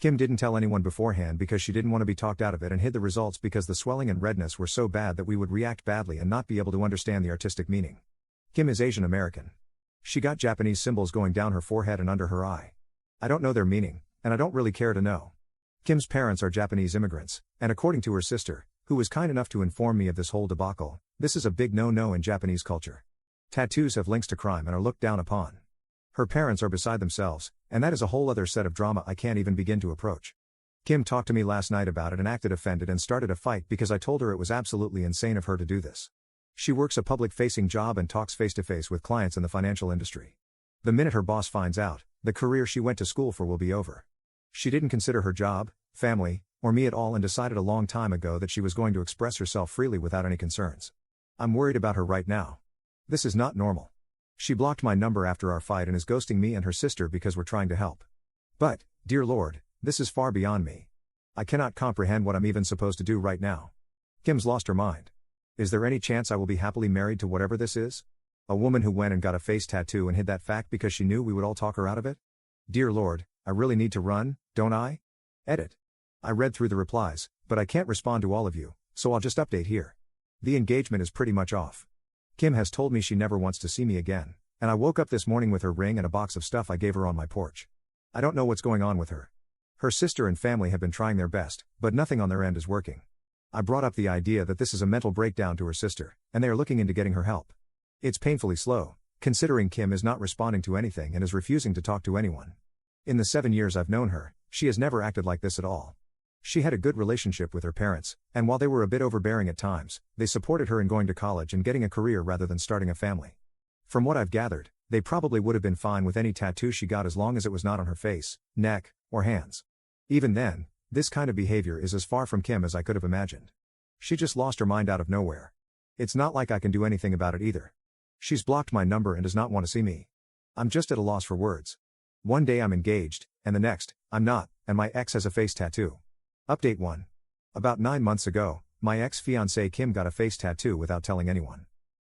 Kim didn't tell anyone beforehand because she didn't want to be talked out of it and hid the results because the swelling and redness were so bad that we would react badly and not be able to understand the artistic meaning. Kim is Asian American. She got Japanese symbols going down her forehead and under her eye. I don't know their meaning, and I don't really care to know. Kim's parents are Japanese immigrants, and according to her sister, who was kind enough to inform me of this whole debacle, this is a big no-no in Japanese culture. Tattoos have links to crime and are looked down upon. Her parents are beside themselves, and that is a whole other set of drama I can't even begin to approach. Kim talked to me last night about it and acted offended and started a fight because I told her it was absolutely insane of her to do this. She works a public-facing job and talks face-to-face with clients in the financial industry. The minute her boss finds out, the career she went to school for will be over. She didn't consider her job, family, or me at all and decided a long time ago that she was going to express herself freely without any concerns. I'm worried about her right now. This is not normal. She blocked my number after our fight and is ghosting me and her sister because we're trying to help. But, dear Lord, this is far beyond me. I cannot comprehend what I'm even supposed to do right now. Kim's lost her mind. Is there any chance I will be happily married to whatever this is? A woman who went and got a face tattoo and hid that fact because she knew we would all talk her out of it? Dear Lord, I really need to run, don't I? Edit. I read through the replies, but I can't respond to all of you, so I'll just update here. The engagement is pretty much off. Kim has told me she never wants to see me again, and I woke up this morning with her ring and a box of stuff I gave her on my porch. I don't know what's going on with her. Her sister and family have been trying their best, but nothing on their end is working. I brought up the idea that this is a mental breakdown to her sister, and they are looking into getting her help. It's painfully slow, considering Kim is not responding to anything and is refusing to talk to anyone. In the 7 years I've known her, she has never acted like this at all. She had a good relationship with her parents, and while they were a bit overbearing at times, they supported her in going to college and getting a career rather than starting a family. From what I've gathered, they probably would have been fine with any tattoo she got as long as it was not on her face, neck, or hands. Even then, this kind of behavior is as far from Kim as I could have imagined. She just lost her mind out of nowhere. It's not like I can do anything about it either. She's blocked my number and does not want to see me. I'm just at a loss for words. One day I'm engaged, and the next, I'm not, and my ex has a face tattoo. Update 1. About 9 months ago, my ex-fiance Kim got a face tattoo without telling anyone.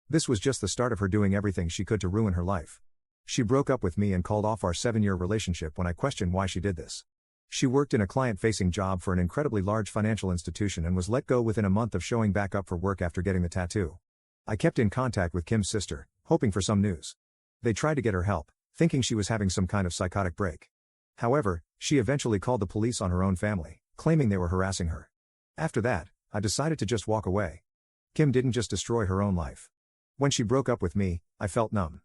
This was just the start of her doing everything she could to ruin her life. She broke up with me and called off our 7-year relationship when I questioned why she did this. She worked in a client-facing job for an incredibly large financial institution and was let go within a month of showing back up for work after getting the tattoo. I kept in contact with Kim's sister, hoping for some news. They tried to get her help, thinking she was having some kind of psychotic break. However, she eventually called the police on her own family, claiming they were harassing her. After that, I decided to just walk away. Kim didn't just destroy her own life. When she broke up with me, I felt numb.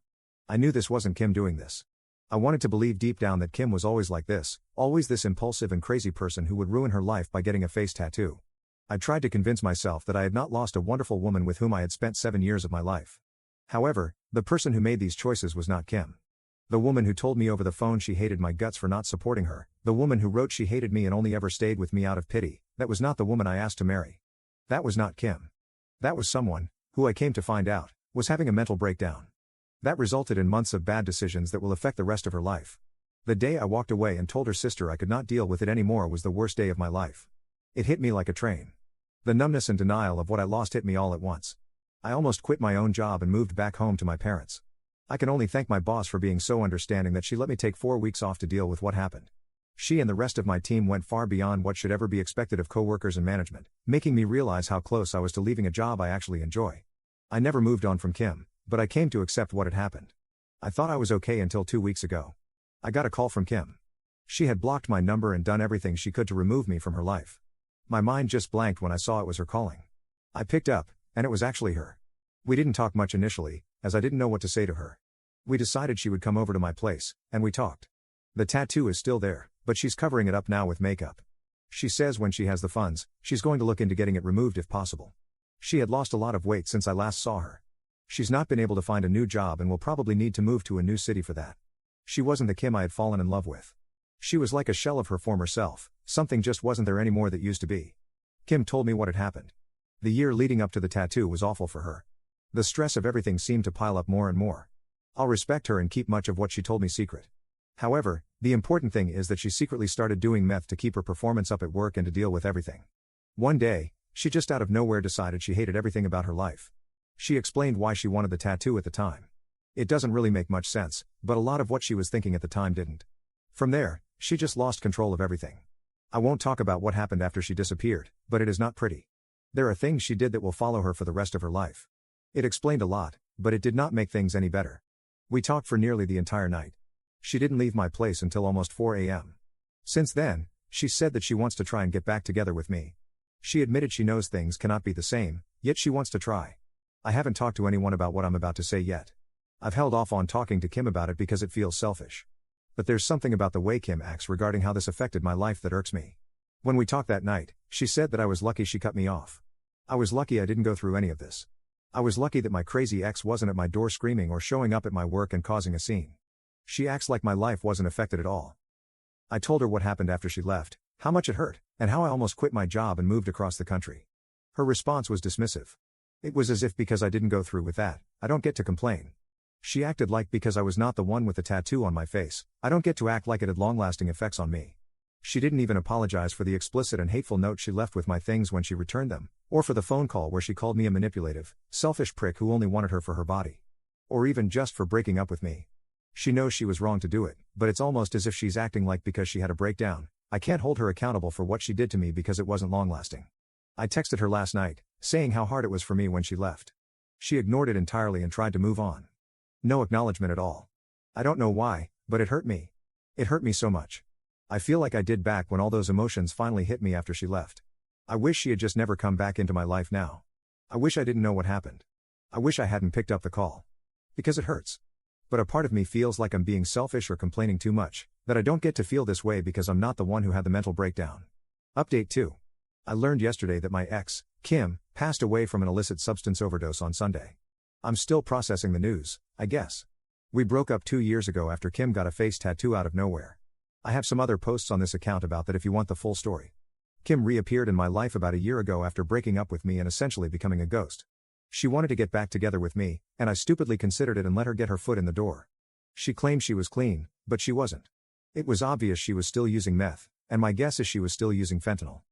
I knew this wasn't Kim doing this. I wanted to believe deep down that Kim was always like this, always this impulsive and crazy person who would ruin her life by getting a face tattoo. I tried to convince myself that I had not lost a wonderful woman with whom I had spent 7 years of my life. However, the person who made these choices was not Kim. The woman who told me over the phone she hated my guts for not supporting her, the woman who wrote she hated me and only ever stayed with me out of pity, that was not the woman I asked to marry. That was not Kim. That was someone, who I came to find out, was having a mental breakdown. That resulted in months of bad decisions that will affect the rest of her life. The day I walked away and told her sister I could not deal with it anymore was the worst day of my life. It hit me like a train. The numbness and denial of what I lost hit me all at once. I almost quit my own job and moved back home to my parents. I can only thank my boss for being so understanding that she let me take 4 weeks off to deal with what happened. She and the rest of my team went far beyond what should ever be expected of coworkers and management, making me realize how close I was to leaving a job I actually enjoy. I never moved on from Kim, but I came to accept what had happened. I thought I was okay until 2 weeks ago. I got a call from Kim. She had blocked my number and done everything she could to remove me from her life. My mind just blanked when I saw it was her calling. I picked up, and it was actually her. We didn't talk much initially, as I didn't know what to say to her. We decided she would come over to my place, and we talked. The tattoo is still there, but she's covering it up now with makeup. She says when she has the funds, she's going to look into getting it removed if possible. She had lost a lot of weight since I last saw her. She's not been able to find a new job and will probably need to move to a new city for that. She wasn't the Kim I had fallen in love with. She was like a shell of her former self, something just wasn't there anymore that used to be. Kim told me what had happened. The year leading up to the tattoo was awful for her. The stress of everything seemed to pile up more and more. I'll respect her and keep much of what she told me secret. However, the important thing is that she secretly started doing meth to keep her performance up at work and to deal with everything. One day, she just out of nowhere decided she hated everything about her life. She explained why she wanted the tattoo at the time. It doesn't really make much sense, but a lot of what she was thinking at the time didn't. From there, she just lost control of everything. I won't talk about what happened after she disappeared, but it is not pretty. There are things she did that will follow her for the rest of her life. It explained a lot, but it did not make things any better. We talked for nearly the entire night. She didn't leave my place until almost 4 a.m. Since then, she said that she wants to try and get back together with me. She admitted she knows things cannot be the same, yet she wants to try. I haven't talked to anyone about what I'm about to say yet. I've held off on talking to Kim about it because it feels selfish. But there's something about the way Kim acts regarding how this affected my life that irks me. When we talked that night, she said that I was lucky she cut me off. I was lucky I didn't go through any of this. I was lucky that my crazy ex wasn't at my door screaming or showing up at my work and causing a scene. She acts like my life wasn't affected at all. I told her what happened after she left, how much it hurt, and how I almost quit my job and moved across the country. Her response was dismissive. It was as if because I didn't go through with that, I don't get to complain. She acted like because I was not the one with the tattoo on my face, I don't get to act like it had long-lasting effects on me. She didn't even apologize for the explicit and hateful note she left with my things when she returned them, or for the phone call where she called me a manipulative, selfish prick who only wanted her for her body. Or even just for breaking up with me. She knows she was wrong to do it, but it's almost as if she's acting like because she had a breakdown, I can't hold her accountable for what she did to me because it wasn't long-lasting. I texted her last night, saying how hard it was for me when she left. She ignored it entirely and tried to move on. No acknowledgement at all. I don't know why, but it hurt me. It hurt me so much. I feel like I did back when all those emotions finally hit me after she left. I wish she had just never come back into my life now. I wish I didn't know what happened. I wish I hadn't picked up the call. Because it hurts. But a part of me feels like I'm being selfish or complaining too much, that I don't get to feel this way because I'm not the one who had the mental breakdown. Update 2. I learned yesterday that my ex, Kim, passed away from an illicit substance overdose on Sunday. I'm still processing the news, I guess. We broke up 2 years ago after Kim got a face tattoo out of nowhere. I have some other posts on this account about that if you want the full story. Kim reappeared in my life about a year ago after breaking up with me and essentially becoming a ghost. She wanted to get back together with me, and I stupidly considered it and let her get her foot in the door. She claimed she was clean, but she wasn't. It was obvious she was still using meth, and my guess is she was still using fentanyl.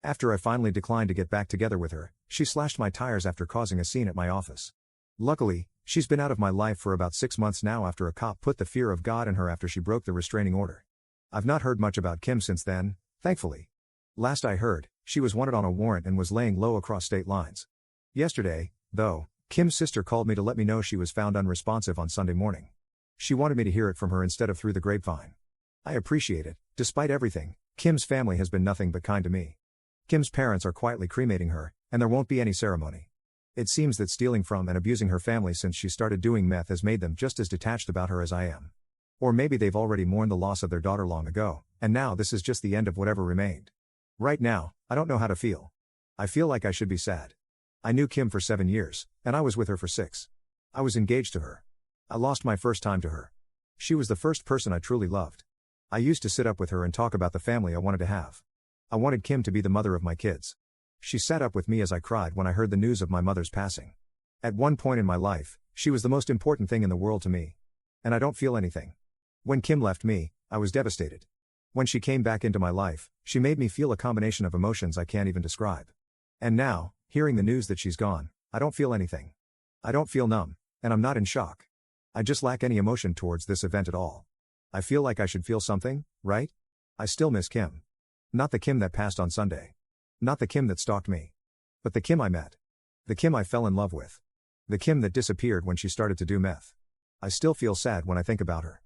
After I finally declined to get back together with her, she slashed my tires after causing a scene at my office. Luckily, she's been out of my life for about 6 months now after a cop put the fear of God in her after she broke the restraining order. I've not heard much about Kim since then, thankfully. Last I heard, she was wanted on a warrant and was laying low across state lines. Yesterday, though, Kim's sister called me to let me know she was found unresponsive on Sunday morning. She wanted me to hear it from her instead of through the grapevine. I appreciate it. Despite everything, Kim's family has been nothing but kind to me. Kim's parents are quietly cremating her, and there won't be any ceremony. It seems that stealing from and abusing her family since she started doing meth has made them just as detached about her as I am. Or maybe they've already mourned the loss of their daughter long ago, and now this is just the end of whatever remained. Right now, I don't know how to feel. I feel like I should be sad. I knew Kim for 7 years, and I was with her for 6. I was engaged to her. I lost my first time to her. She was the first person I truly loved. I used to sit up with her and talk about the family I wanted to have. I wanted Kim to be the mother of my kids. She sat up with me as I cried when I heard the news of my mother's passing. At one point in my life, she was the most important thing in the world to me. And I don't feel anything. When Kim left me, I was devastated. When she came back into my life, she made me feel a combination of emotions I can't even describe. And now, hearing the news that she's gone, I don't feel anything. I don't feel numb, and I'm not in shock. I just lack any emotion towards this event at all. I feel like I should feel something, right? I still miss Kim. Not the Kim that passed on Sunday. Not the Kim that stalked me. But the Kim I met. The Kim I fell in love with. The Kim that disappeared when she started to do meth. I still feel sad when I think about her.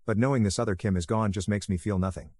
But knowing this other Kim is gone just makes me feel nothing.